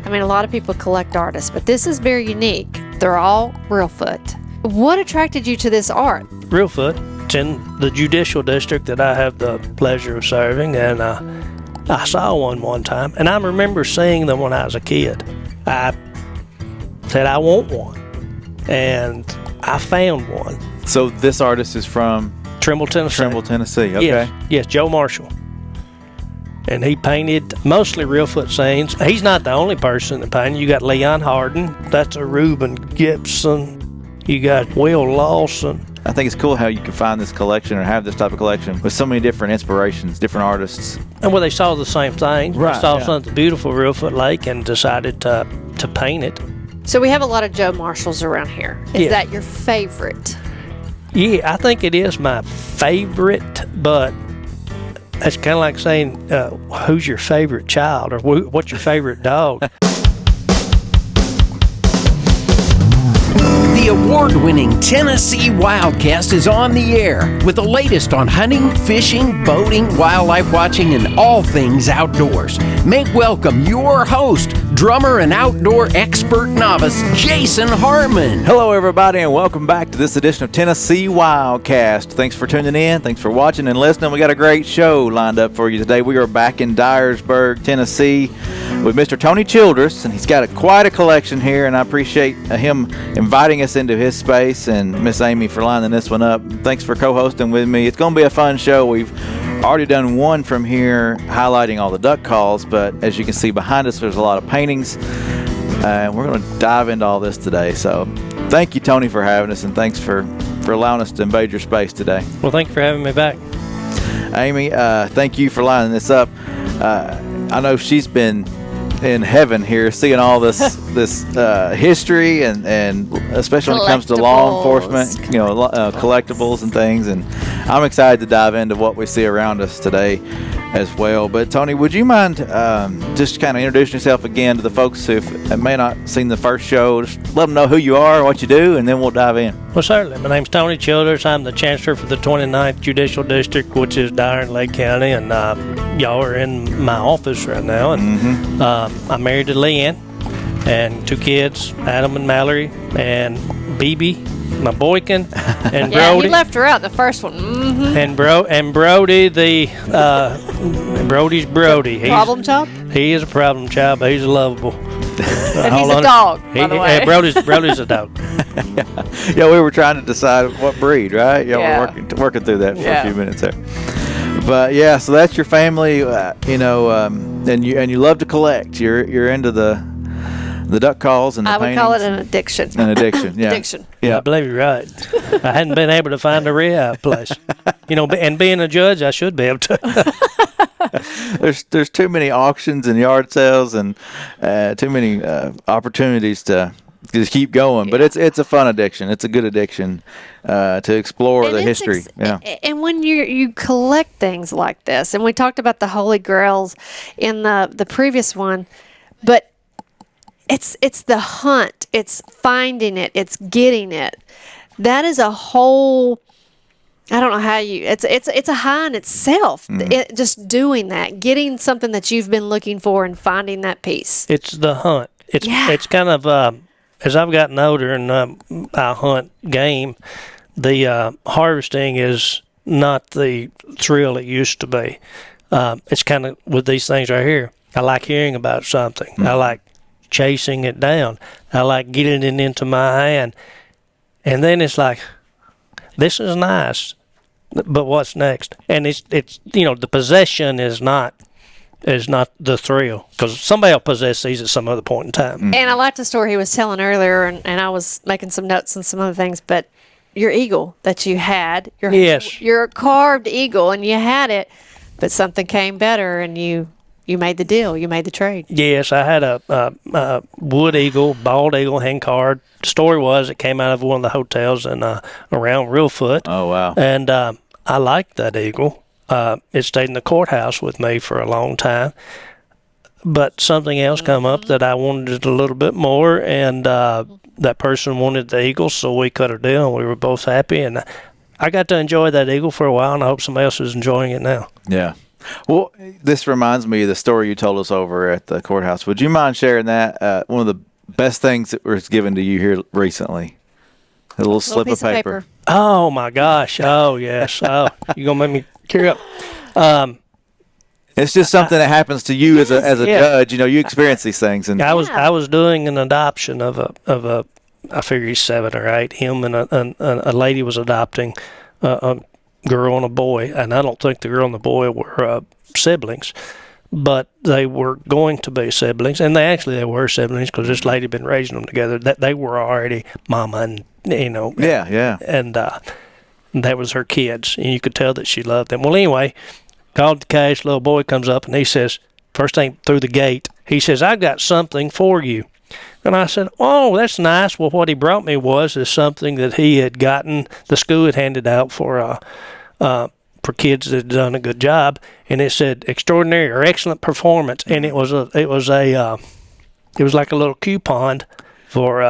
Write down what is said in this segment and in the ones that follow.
I mean, a lot of people collect artists, but this is very unique. They're all Reelfoot. What attracted you to this art? Reelfoot. It's in the judicial district that I have the pleasure of serving, and I saw one time, and I remember seeing them when I was a kid. I said, I want one, and I found one. So this artist is from? Trimble, Tennessee. Okay. Yes, Joe Marshall. And he painted mostly Reelfoot scenes. He's not the only person that painted. You got Leon Harden. That's a Reuben Gibson. You got Will Lawson. I think it's cool how you can find this collection or have this type of collection with so many different inspirations, different artists. And well, they saw the same thing. Right, they saw something beautiful, Reelfoot Lake, and decided to paint it. So we have a lot of Joe Marshalls around here. Is that your favorite? Yeah, I think it is my favorite, but it's kind of like saying, who's your favorite child, or what's your favorite dog? The award-winning Tennessee WildCast is on the air with the latest on hunting, fishing, boating, wildlife watching, and all things outdoors. Make welcome your host, drummer and outdoor expert novice, Jason Harmon. Hello, everybody, and welcome back to this edition of Tennessee WildCast. Thanks for tuning in. Thanks for watching and listening. We got a great show lined up for you today. We are back in Dyersburg, Tennessee, with Mr. Tony Childress, and he's got quite a collection here, and I appreciate him inviting us into his space, and Miss Amy for lining this one up. Thanks for co-hosting with me. It's going to be a fun show. We've already done one from here highlighting all the duck calls, but as you can see behind us, there's a lot of paintings, and we're going to dive into all this today. So thank you, Tony, for having us, and thanks for allowing us to invade your space today. Well, thank you for having me back. Amy, thank you for lining this up. I know she's been in heaven here, seeing all this history, and especially when it comes to law enforcement, collectibles and things. And I'm excited to dive into what we see around us today as well. But Tony, would you mind just kind of introducing yourself again to the folks who may not seen the first show? Just let them know who you are, what you do, and then we'll dive in. Well, certainly. My name's Tony Childress. I'm the Chancellor for the 29th Judicial District, which is Dyer and Lake County, and y'all are in my office right now. And I'm married to Leanne, and 2 kids, Adam and Mallory, and BB, my boykin, and Yeah, Brody. you left her out the first one. Mm-hmm. And Brody, Brody's Brody. He's Problem child? He is a problem child, but he's lovable. And he's a dog, by the way. Brody's a dog. Yeah, we were trying to decide what breed, right? Yeah. We're working through that for a few minutes there. But yeah, so that's your family, and you love to collect. You're into the duck calls and the paintings. I would call it an addiction. An addiction, yeah. Addiction. Yeah, I believe you're right. I hadn't been able to find a rehab place. And being a judge, I should be able to. There's too many auctions and yard sales and too many opportunities to just keep going. But it's a fun addiction. It's a good addiction to explore the history. And when you collect things like this, and we talked about the Holy Grails in the previous one, but it's the hunt, it's finding it, it's getting it. That is a whole, I don't know how it's a high in itself. Just doing that, getting something that you've been looking for and finding that piece. It's the hunt. It's kind of as I've gotten older and I hunt game, the harvesting is not the thrill it used to be. It's kind of with these things right here. I like hearing about something. I like chasing it down. I like getting it into my hand, and then it's like, this is nice, but what's next? And it's the possession is not the thrill, because somebody will possess these at some other point in time. And I liked the story he was telling earlier, and I was making some notes and some other things, but your eagle that you had, your carved eagle, and you had it, but something came better, and you made the deal, you made the trade. Yes, I had a wood eagle, bald eagle, hand carved. The story was it came out of one of the hotels around Reelfoot. Oh, wow. And I liked that eagle. It stayed in the courthouse with me for a long time. But something else come up that I wanted it a little bit more, and that person wanted the eagle, so we cut a deal, and we were both happy. And I got to enjoy that eagle for a while, and I hope somebody else is enjoying it now. Yeah. Well, this reminds me of the story you told us over at the courthouse. Would you mind sharing that? One of the best things that was given to you here recently. A little slip piece of paper. Oh my gosh! Oh yes! Oh, you gonna make me tear up? It's just something that happens to you as a Yeah. judge. You know, you experience these things, and I was doing an adoption of a I figure he's 7 or 8. Him and a lady was adopting a girl and a boy, and I don't think the girl and the boy were siblings, but they were going to be siblings, and they were siblings because this lady had been raising them together. That they were already mama and yeah. and that was her kids, and you could tell that she loved them. Well, anyway, called the case. Little boy comes up and he says, first thing through the gate, he says, "I've got something for you." And I said, "Oh, that's nice." Well, what he brought me is something that he had gotten, the school had handed out for kids that had done a good job, and it said extraordinary or excellent performance, and it was like a little coupon for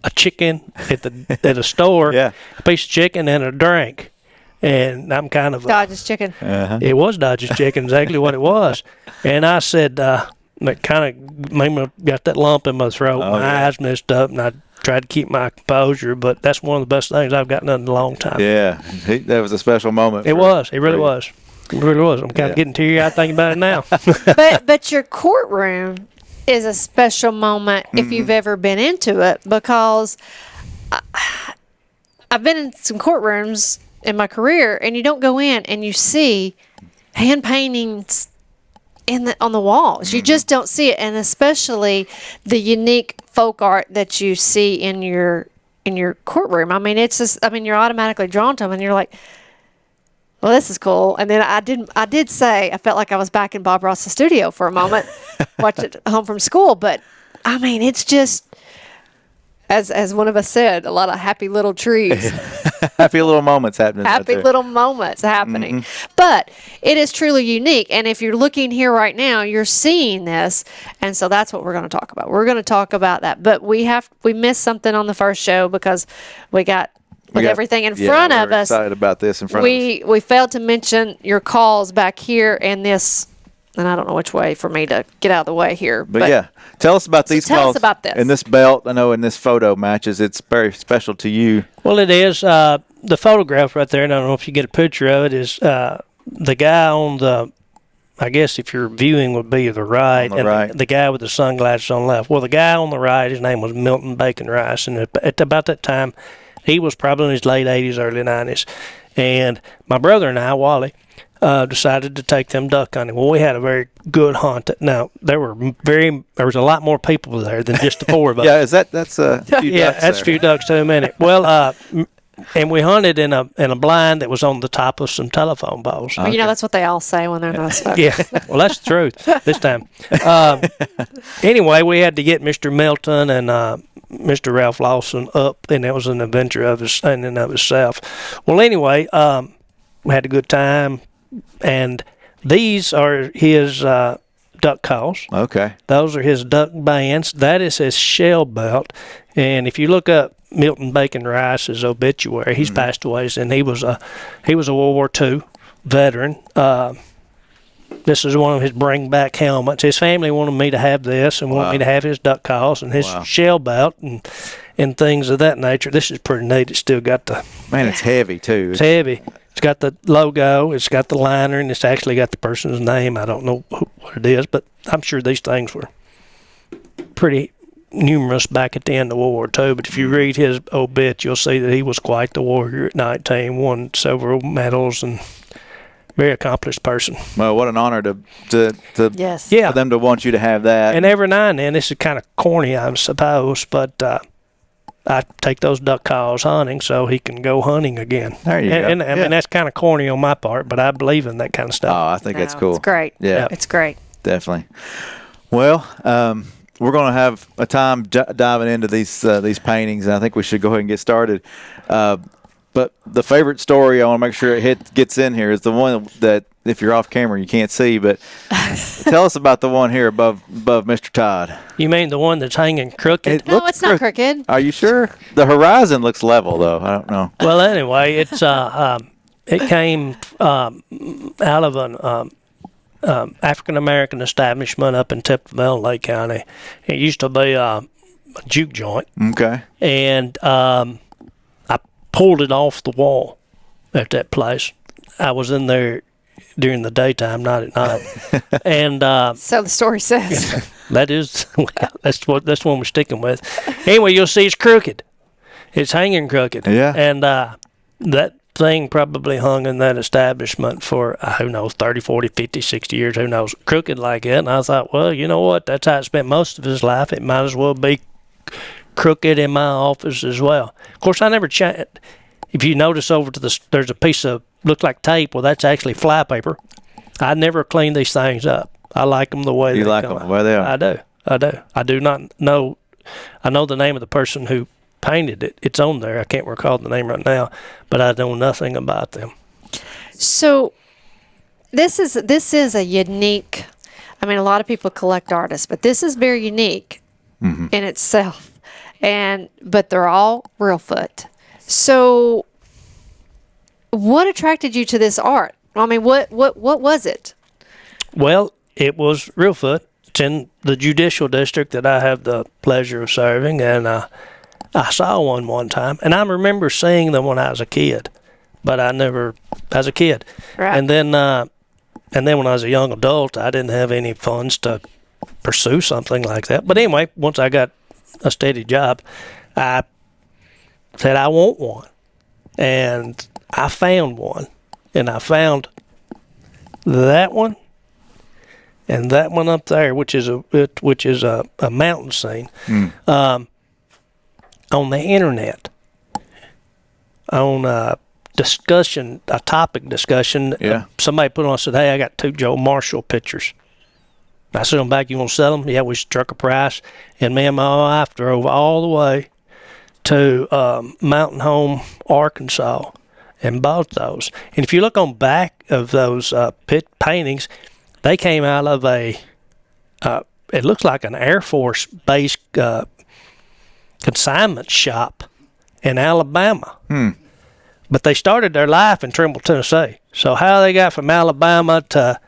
a chicken at a store, Yeah. a piece of chicken and a drink. And I'm kind of Dodge's chicken. it was Dodge's chicken, exactly what it was. And I said, it kind of made me got that lump in my throat. My eyes messed up, and I tried to keep my composure. But that's one of the best things I've gotten in a long time. Yeah, that was a special moment. It was. It really was. It really was. I'm kind of getting teary-eyed thinking about it now. but your courtroom is a special moment if you've ever been into it, because I've been in some courtrooms in my career, and you don't go in and you see hand paintings on the walls. You just don't see it, and especially the unique folk art that you see in your courtroom. I mean, it's just, you're automatically drawn to them, and you're like, well, this is cool. And then I did say I felt like I was back in Bob Ross's studio for a moment, watch it home from school. But I mean, it's just, as one of us said, a lot of happy little trees. Happy little moments happening. Happy little moments happening. But it is truly unique. And if you're looking here right now, you're seeing this. And so that's what we're going to talk about. We're going to talk about that. But we missed something on the first show because we got everything in front of us. Excited about this in front of us. We failed to mention your calls back here and this, and I don't know which way for me to get out of the way here. But yeah, tell us about these calls. Tell us about this. And this belt, I know in this photo matches, it's very special to you. Well, it is. The photograph right there, and I don't know if you get a picture of it, is the guy on the, I guess if you're viewing would be the right, On the right. The guy with the sunglasses on the left. Well, the guy on the right, his name was Milton Bacon Rice, and at about that time, he was probably in his late 80s, early 90s. And my brother and I, Wally, decided to take them duck hunting. Well, we had a very good hunt. Now, there was a lot more people there than just the 4 of us. Yeah, that's a few Yeah, ducks that's there. a few ducks to a minute. Well, and we hunted in a blind that was on the top of some telephone poles. You know, that's what they all say when they're not spoken. Yeah, well, that's the truth this time. Anyway, we had to get Mr. Milton and Mr. Ralph Lawson up, and it was an adventure in and of itself. Well, anyway, we had a good time, and these are his duck calls. Okay. Those are his duck bands. That is his shell belt. And if you look up Milton Bacon Rice's obituary, he's passed away, and he was a World War II veteran. This is one of his bring back helmets. His family wanted me to have this and wanted me to have his duck calls and his shell belt and things of that nature. This is pretty neat. It's still got the It's heavy too. It's heavy. It's got the logo. It's got the liner, and it's actually got the person's name. I don't know what it is, but I'm sure these things were pretty numerous back at the end of World War II. But if you read his obit, you'll see that he was quite the warrior at 19, won several medals, and very accomplished person. Well, what an honor to Yes. for them to want you to have that. And every now and then, this is kind of corny, I suppose, but I take those duck calls hunting so he can go hunting again. There you go. And I mean, that's kind of corny on my part, but I believe in that kind of stuff. Oh, I think that's cool. It's great. Yeah. It's great. Definitely. Well, we're going to have a time diving into these paintings, and I think we should go ahead and get started. But the favorite story I want to make sure it gets in here is the one that, if you're off camera, you can't see. But tell us about the one here above Mr. Todd. You mean the one that's hanging crooked? No, it's not crooked. Are you sure? The horizon looks level, though. I don't know. Well, anyway, it's It came out of an African American establishment up in Tipperville, Lake County. It used to be a juke joint. Okay. And I pulled it off the wall at that place. I was in there during the daytime, not at night. And So the story says. that's the one we're sticking with. Anyway, you'll see it's crooked. It's hanging crooked. Yeah. And that thing probably hung in that establishment for, who knows, 30, 40, 50, 60 years, who knows, crooked like it. And I thought, well, you know what? That's how it spent most of his life. It might as well be crooked in my office as well. Of course, I never changed. If you notice over to there's a piece of, looked like tape. Well, that's actually flypaper. I never clean these things up. I like them the way they like come them out. the way they are. I do. I do not know. I know the name of the person who painted it. It's on there. I can't recall the name right now, but I know nothing about them. So this is a unique. I mean, a lot of people collect artists, but this is very unique in itself. But they're all Reelfoot. So, what attracted you to this art? I mean, what was it? Well, it was Reelfoot. It's in the judicial district that I have the pleasure of serving, and I saw one time, and I remember seeing them when I was a kid, but I never as a kid. Right. And then when I was a young adult, I didn't have any funds to pursue something like that. But anyway, once I got a steady job, I said I want one, and I found one, and I found that one and that one up there, which is a mountain scene, on the internet, on a topic discussion. Yeah. Somebody put on, said, "Hey, I got 2 Joe Marshall pictures." I sent them back. "You want to sell them?" Yeah, we struck a price, and me and my wife drove all the way to Mountain Home, Arkansas, and bought those. And if you look on back of those paintings, they came out of it looks like an Air Force base consignment shop in Alabama. But they started their life in Trimble, Tennessee. So how they got from Alabama to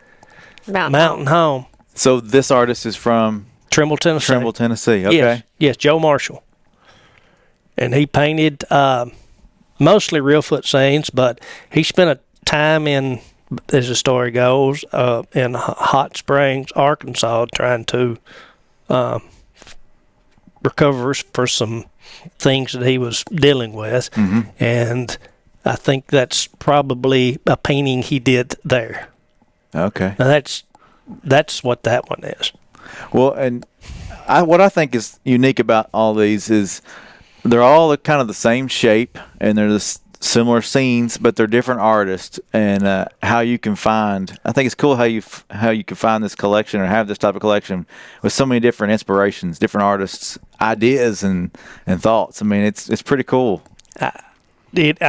Mountain Home? So this artist is from Trimble, Tennessee. Trimble, Tennessee. Okay. Yes, Joe Marshall. And he painted mostly Reelfoot scenes, but he spent a time in, as the story goes, in Hot Springs, Arkansas, trying to recover for some things that he was dealing with. And I think that's probably a painting he did there. Okay. Now that's what that one is. Well, and what I think is unique about all these is they're all kind of the same shape, and they're similar scenes, but they're different artists. And how you can find, I think it's cool how you can find this collection or have this type of collection with so many different inspirations, different artists' ideas and thoughts. I mean, it's pretty cool. I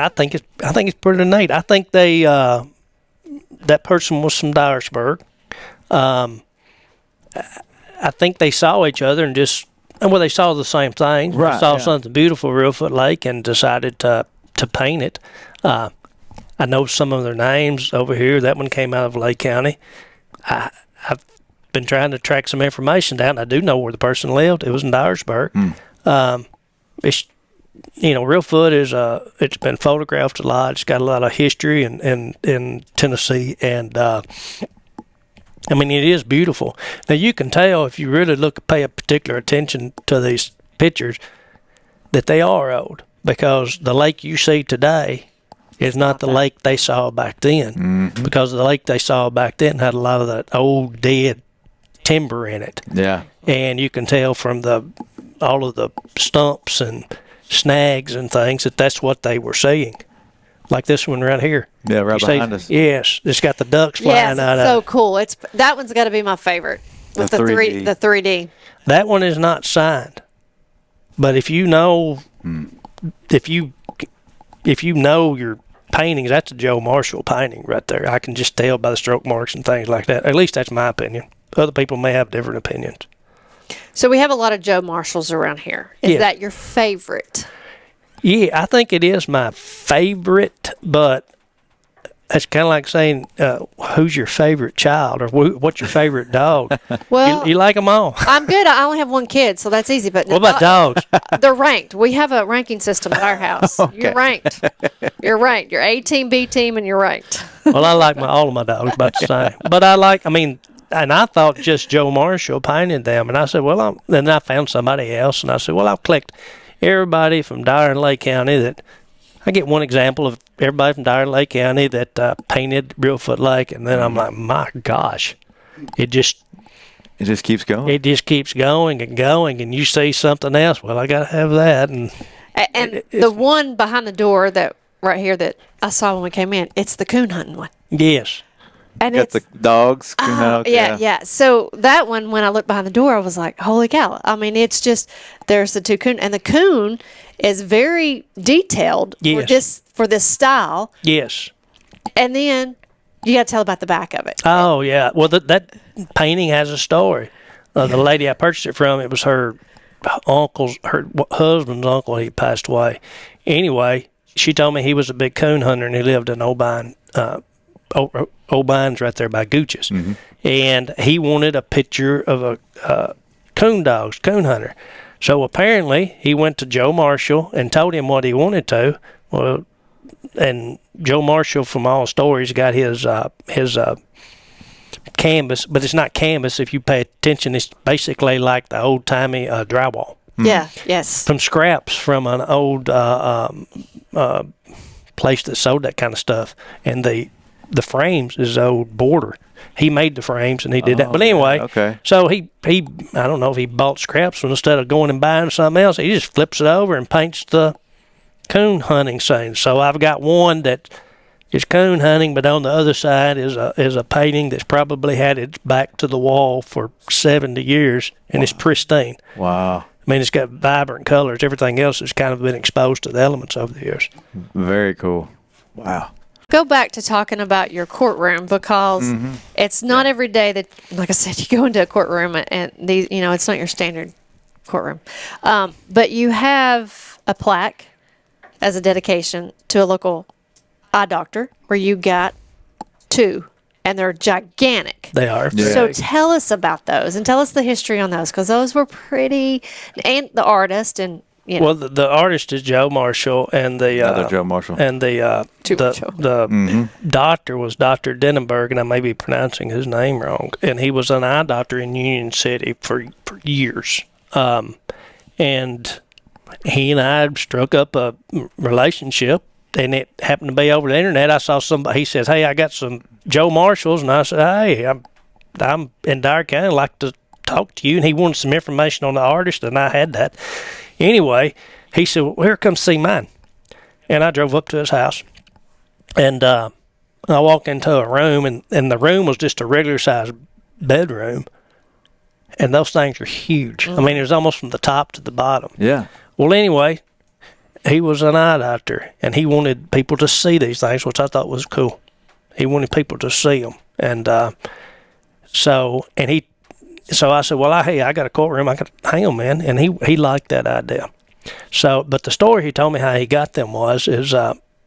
think it's pretty neat. I think they that person was from Dyersburg. I think they saw each other and they saw the same thing. Right, they saw yeah. something beautiful, Reelfoot Lake, and decided to paint it. I know some of their names over here. That one came out of Lake County. I've been trying to track some information down. I do know where the person lived. It was in Dyersburg. It's, Reelfoot is it's been photographed a lot. It's got a lot of history in Tennessee, and I mean, it is beautiful. Now, you can tell if you really pay a particular attention to these pictures that they are old, because the lake you see today is not the lake they saw back then, because the lake they saw back then had a lot of that old dead timber in it. Yeah. And you can tell from all of the stumps and snags and things that's what they were seeing. Like this one right here. Yeah, right behind us. Yes, it's got the ducks flying Yes, out it's so of it. cool. That one's got to be my favorite with The the 3D. 3D. That one is not signed, but if you know, if you know your paintings, that's a Joe Marshall painting right there. I can just tell by the stroke marks and things like that. At least that's my opinion. Other people may have different opinions. So we have a lot of Joe Marshalls around here. Is Yeah. that your favorite? Yeah, I think it is my favorite, but that's kind of like saying, who's your favorite child or what's your favorite dog? Well, you like them all. I'm good. I only have one kid, so that's easy. But What about dogs? They're ranked. We have a ranking system at our house. Okay. You're ranked. You're ranked. You're A team, B team, and you're ranked. Well, I like all of my dogs about the same. But and I thought just Joe Marshall painted them. And I said, well, then I found somebody else. And I said, well, I'll collect everybody from Dyer and Lake County that, I get one example of everybody from Dyer and Lake County that painted Reelfoot Lake. And then I'm like, my gosh, it just keeps going. It just keeps going and going. And you see something else, well, I got to have that. And the one behind the door that right here that I saw when we came in, it's the coon hunting one. Yes. And Got the dogs. Yeah. So that one, when I looked behind the door, I was like, holy cow. I mean, it's just, there's the two coon. And the coon is very detailed for this style. Yes. And then you got to tell about the back of it. Oh, yeah. Well, that painting has a story. The lady I purchased it from, it was her husband's uncle. He passed away. Anyway, she told me he was a big coon hunter and he lived in O'Bine. O'Bine's right there by Gooch's. Mm-hmm. And he wanted a picture of a coon hunter. So apparently he went to Joe Marshall and told him what he wanted to. Well, and Joe Marshall, from all stories, got his canvas, but it's not canvas. If you pay attention, it's basically like the old-timey drywall. Mm. Yeah, yes. From scraps from an old place that sold that kind of stuff. And the frames is old border. He made the frames and he did that. But anyway, okay. So he I don't know if he bought scraps, but instead of going and buying something else, he just flips it over and paints the coon hunting scene. So I've got one that is coon hunting, but on the other side is a painting that's probably had its back to the wall for 70 years, and it's pristine. Wow. I mean, it's got vibrant colors. Everything else has kind of been exposed to the elements over the years. Very cool. Wow. Go back to talking about your courtroom, because it's not every day that, like I said, you go into a courtroom and these, it's not your standard courtroom. But you have a plaque as a dedication to a local eye doctor where you got two, and they're gigantic. They are. Yeah. So tell us about those and tell us the history on those, because those were pretty, and the artist and. Well, the artist is Joe Marshall, and the Another Joe Marshall, and the doctor was Dr. Denenberg, and I may be pronouncing his name wrong. And he was an eye doctor in Union City for years. And he and I struck up a relationship, and it happened to be over the internet. I saw somebody. He says, "Hey, I got some Joe Marshalls," and I said, "Hey, I'm in Dyer County. I'd like to talk to you." And he wanted some information on the artist, and I had that. Anyway, he said, "Well, here, come see mine." And I drove up to his house, and I walked into a room, and the room was just a regular-sized bedroom, and those things are huge. I mean, it was almost from the top to the bottom. Yeah. Well, anyway, he was an eye doctor, and he wanted people to see these things, which I thought was cool. He wanted people to see them, and so I said, "Well, I got a courtroom. I could hang them in," and he liked that idea. So, but the story he told me how he got them is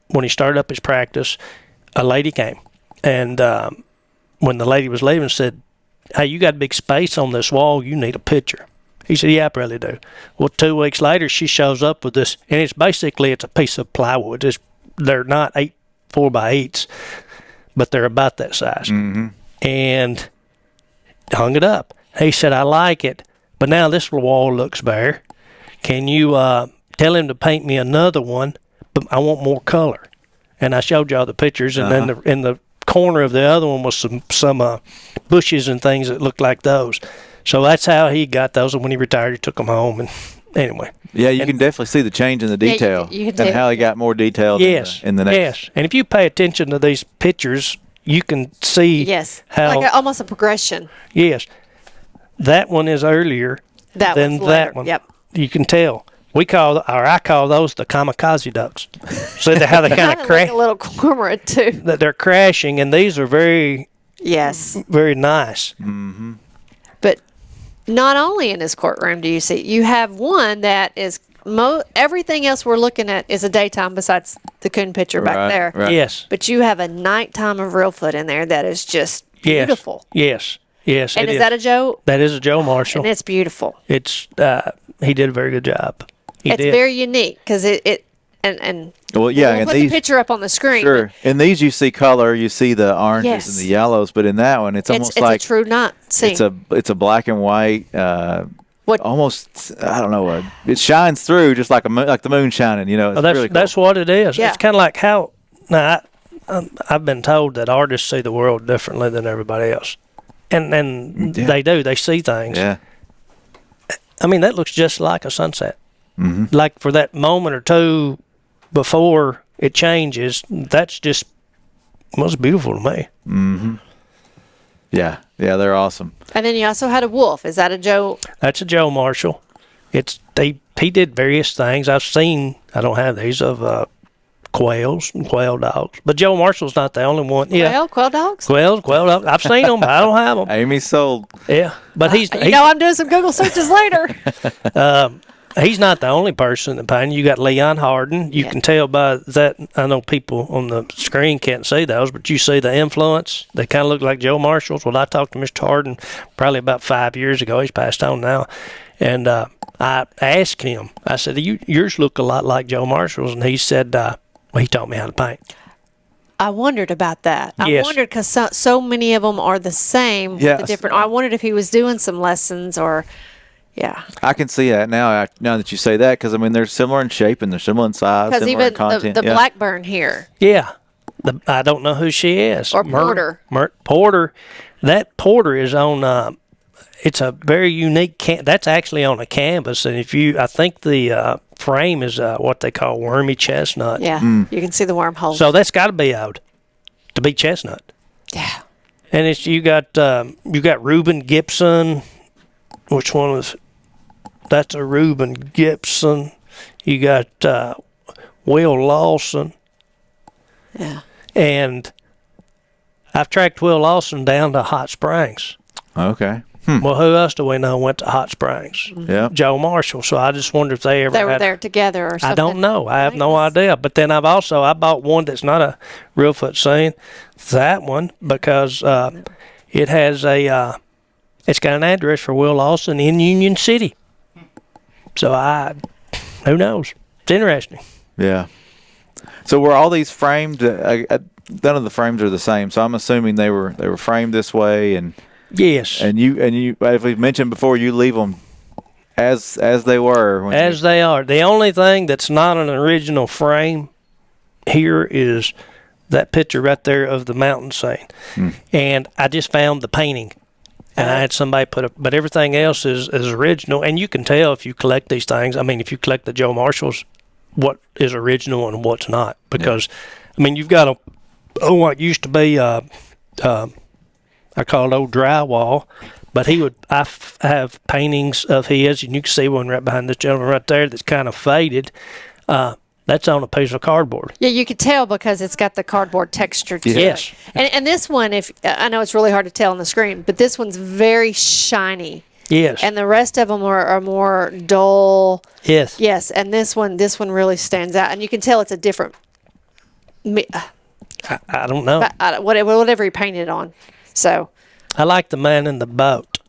when he started up his practice, a lady came, and when the lady was leaving, said, "Hey, you got a big space on this wall. You need a picture." He said, "Yeah, I probably do." Well, 2 weeks later, she shows up with this, and it's a piece of plywood. They're not 4x8s, but they're about that size, and hung it up. He said, "I like it, but now this wall looks bare. Can you tell him to paint me another one, but I want more color?" And I showed y'all the pictures, and then in the corner of the other one was some bushes and things that looked like those. So that's how he got those, and when he retired, he took them home. And anyway. Yeah, you can definitely see the change in the detail, you and how he got more detail in the next. Yes, and if you pay attention to these pictures, you can see how... like almost a progression. Yes. That one is earlier than that one. Yep. You can tell. I call those the kamikaze ducks. So how they kind of crash. Like a little cormorant too. That they're crashing, and these are very nice. But not only in his courtroom do you see, you have one that is everything else we're looking at is a daytime besides the coon picture back there. Right. Yes. But you have a nighttime of Reelfoot in there that is just beautiful. Yes. Yes. And it is that a Joe? That is a Joe Marshall. And it's beautiful. It's he did a very good job. He It's did. very unique because and Well, yeah, we'll and put these the picture up on the screen. sure. In these, you see color, you see the oranges Yes. and the yellows, but in that one, it's almost It's like a true night scene. it's a black and white. What- Almost, I don't know. It shines through just like like the moon shining. You know, it's Oh, that's really cool. that's what it is. Yeah. It's kind of like how now I've been told that artists see the world differently than everybody else, and Yeah. they do. They see things. Yeah. I mean, that looks just like a sunset. Mm-hmm. Like for that moment or two before it changes, that's just was beautiful to me. Mm-hmm. Yeah. Yeah, they're awesome. And then you also had a wolf. Is that a Joe? That's a Joe Marshall. He did various things. I've seen. I don't have these of quails and quail dogs, but Joe Marshall's not the only one. Yeah, Well, quail dogs? quail dogs. I've seen them, but I don't have them. Amy sold. Yeah, but he's I'm doing some Google searches later. he's not the only person that painted. You got Leon Harden. You can tell by that. I know people on the screen can't see those, but you see the influence. They kind of look like Joe Marshall's. Well, I talked to Mr. Harden probably about 5 years ago. He's passed on now. And I asked him, I said, yours look a lot like Joe Marshall's. And he said, well, he taught me how to paint. I wondered about that. I Yes. wondered because so many of them are the same. With Yes. the different. I wondered if he was doing some lessons or, yeah. I can see that now. Now that you say that, because I mean they're similar in shape and they're similar in size, Because similar in even content. the yeah. Blackburn here. Yeah. I don't know who she is. Or Porter. Porter. That Porter is on, it's a very unique, that's actually on a canvas. And I think the frame is what they call wormy chestnut. Yeah, you can see the wormholes. So that's got to be old to be chestnut. Yeah. And you got Reuben Gibson. Which one was? That's a Reuben Gibson. You got Will Lawson. Yeah. And I've tracked Will Lawson down to Hot Springs. Okay. Well, who else do we know went to Hot Springs? Yeah. Joe Marshall. So I just wonder if they ever They were had, there together or something. I don't know. I have no idea. But then I bought one that's not a Reelfoot scene. That one because it has it's got an address for Will Lawson in Union City. So who knows? It's interesting. Yeah. So were all these framed? None of the frames are the same. So I'm assuming they were framed this way, and Yes. you, as we've mentioned before, you leave them as they were. As they are. The only thing that's not an original frame here is that picture right there of the mountain scene. And I just found the painting. And I had somebody but everything else is original. And you can tell if you collect these things. I mean, if you collect the Joe Marshalls, what is original and what's not. Because, I mean, you've got what used to be, I call it old drywall. But I have paintings of his, and you can see one right behind this gentleman right there that's kind of faded. That's on a piece of cardboard. Yeah, you could tell because it's got the cardboard texture to Yes. it. And this one, I know it's really hard to tell on the screen, but this one's very shiny. Yes. And the rest of them are more dull. Yes. Yes, and this one really stands out, and you can tell it's a different. I don't know. Whatever he painted on. So. I like the man in the boat.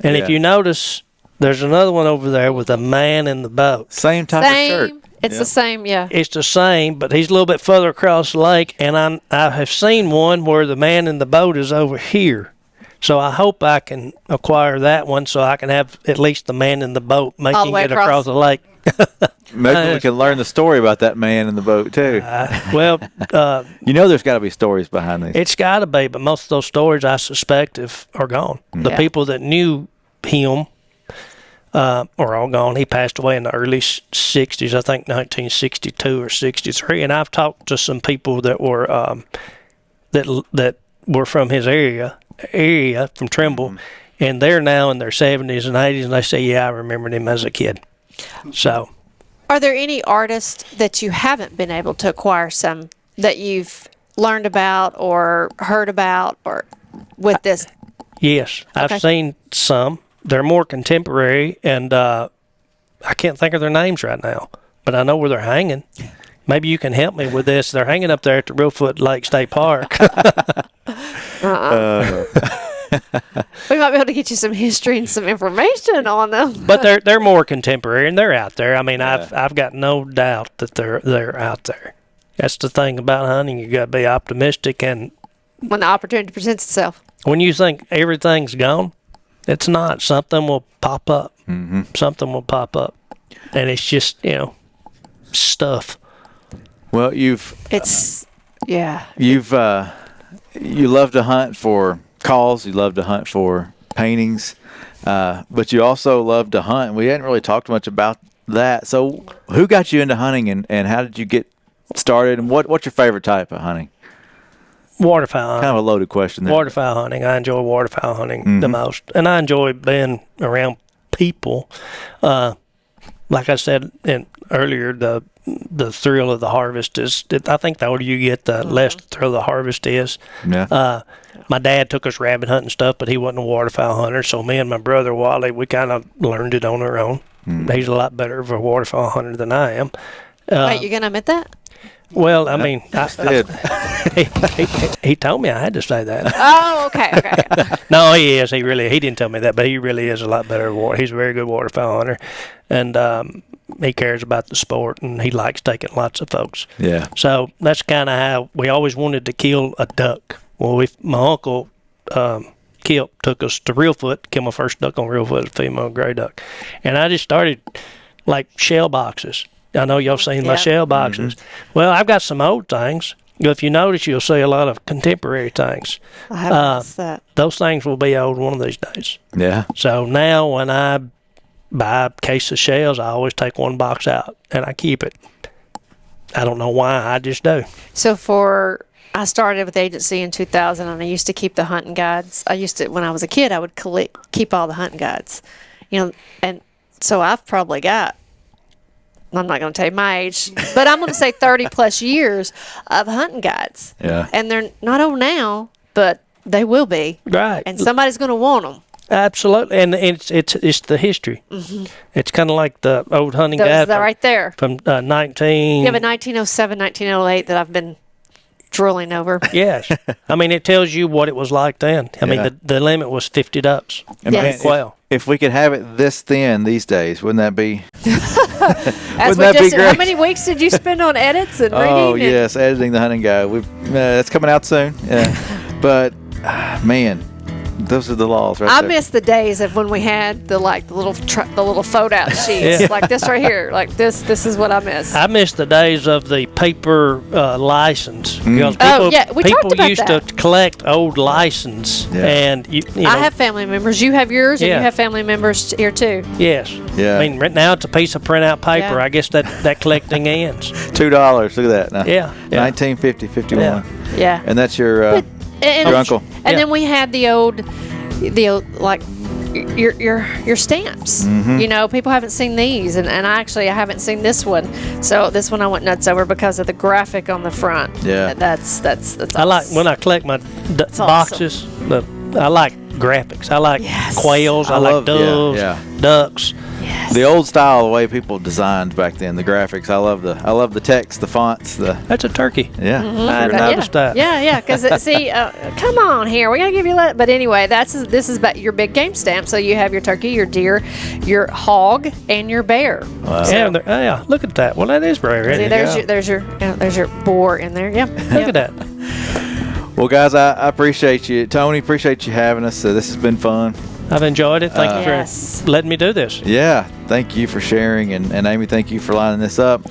And if Yeah. you notice, there's another one over there with a man in the boat. Same type of shirt. Same. It's the same, yeah. It's the same, but he's a little bit further across the lake, and I have seen one where the man in the boat is over here. So I hope I can acquire that one so I can have at least the man in the boat All the making way it across. across the lake. Maybe we can learn the story about that man in the boat too. Well, You know, there's got to be stories behind these. it's got to be, but most of those stories I suspect are gone. The Yeah. people that knew him are all gone. He passed away in the early 60s, I think 1962 or 63. And I've talked to some people that were that were from his area from Trimble, and they're now in their 70s and 80s, and they say, yeah, I remembered him as a kid. So, Are there any artists that you haven't been able to acquire some that you've learned about or heard about or with this? yes, Okay. I've seen some. They're more contemporary, and I can't think of their names right now, but I know where they're hanging. Maybe you can help me with this. They're hanging up there at the Reelfoot Lake State Park. We might be able to get you some history and some information on them. But they're more contemporary and they're out there. I mean, I've got no doubt that they're out there. That's the thing about hunting. You got to be optimistic, and When the opportunity presents itself. when you think everything's gone, it's not. Something will pop up. Mm-hmm. Something will pop up, and it's just stuff. Well, you love to hunt for calls. You love to hunt for paintings, but you also love to hunt. We hadn't really talked much about that. So, who got you into hunting, and how did you get started? And what's your favorite type of hunting? Waterfowl hunting. Kind of a loaded question there. Waterfowl hunting. I enjoy waterfowl hunting the most, and I enjoy being around people. Like I said earlier, the thrill of the harvest is. I think the older you get, the less the thrill of the harvest is. Yeah. My dad took us rabbit hunting stuff, but he wasn't a waterfowl hunter. So me and my brother Wally, we kind of learned it on our own. He's a lot better of a waterfowl hunter than I am. Wait, you're gonna admit that? Well, I mean, did. he told me I had to say that. Oh, okay. No, he is. He didn't tell me that, but he really is a lot better. He's a very good waterfowl hunter, and he cares about the sport, and he likes taking lots of folks. Yeah. So that's kind of how we always wanted to kill a duck. Well, my uncle Kip took us to Reelfoot, killed my first duck on Reelfoot, a female gray duck, and I just started like shell boxes. I know y'all seen my shell boxes. Well, I've got some old things. If you notice, you'll see a lot of contemporary things. I haven't noticed that. Those things will be old one of these days. Yeah. So now when I buy a case of shells, I always take one box out and I keep it. I don't know why, I just do. So I started with the agency in 2000, and I used to keep the hunting guides. When I was a kid, I would keep all the hunting guides, and so I've probably got, I'm not going to tell you my age, but I'm going to say 30 plus years of hunting guides. Yeah. And they're not old now, but they will be. Right. And somebody's going to want them. Absolutely. And it's the history. Mm-hmm. It's kind of like the old hunting guide. Right there. From 19... You have a 1907, 1908 that I've been drooling over. Yes. I mean, it tells you what it was like then. I mean, the limit was 50 ducks. Yes. Well, if we could have it this thin these days, wouldn't that be? Wouldn't that be great? How many weeks did you spend on edits and reading? Oh yes, editing the hunting guide. That's coming out soon. Yeah, but man, those are the laws, right I there. miss the days of when we had the little fold out sheets like this right here. Like this is what I miss. I miss the days of the paper license. Because we talked people about used that. to collect old license, and you know, I have family members. You have yours, and Yeah. you have family members here too. Yes. Yeah. I mean, right now it's a piece of printout paper. Yeah. I guess that collecting ends. $2. Look at that. Now. Yeah. 1950, 51. Yeah. Yeah. And that's your your uncle. And then we had the old like your stamps. Mm-hmm. People haven't seen these, and I haven't seen this one. So this one I went nuts over because of the graphic on the front. Yeah. That's I like when I collect my boxes. I like graphics. I like quails. I like doves, ducks. Yes. The old style, the way people designed back then, the graphics. I love the text, the fonts, That's a turkey. Yeah. I noticed that. Yeah, because come on here, we gotta give you that. But anyway, this is about your big game stamp. So you have your turkey, your deer, your hog, and your bear. Wow. Yeah, look at that. Well, that is rare. See, Isn't it? there's your boar in there. Yeah, Look at that. Well, guys, I appreciate you. Tony, appreciate you having us. This has been fun. I've enjoyed it. Thank you Yes. for letting me do this. Yeah, thank you for sharing. And Amy, thank you for lining this up.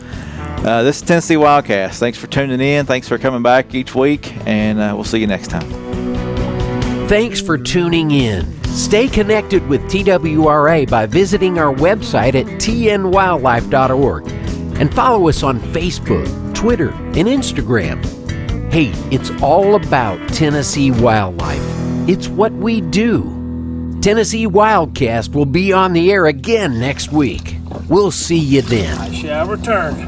This is Tennessee WildCast. Thanks for tuning in. Thanks for coming back each week. And we'll see you next time. Thanks for tuning in. Stay connected with TWRA by visiting our website at tnwildlife.org and follow us on Facebook, Twitter, and Instagram. Hey, it's all about Tennessee wildlife. It's what we do. Tennessee WildCast will be on the air again next week. We'll see you then. I shall return.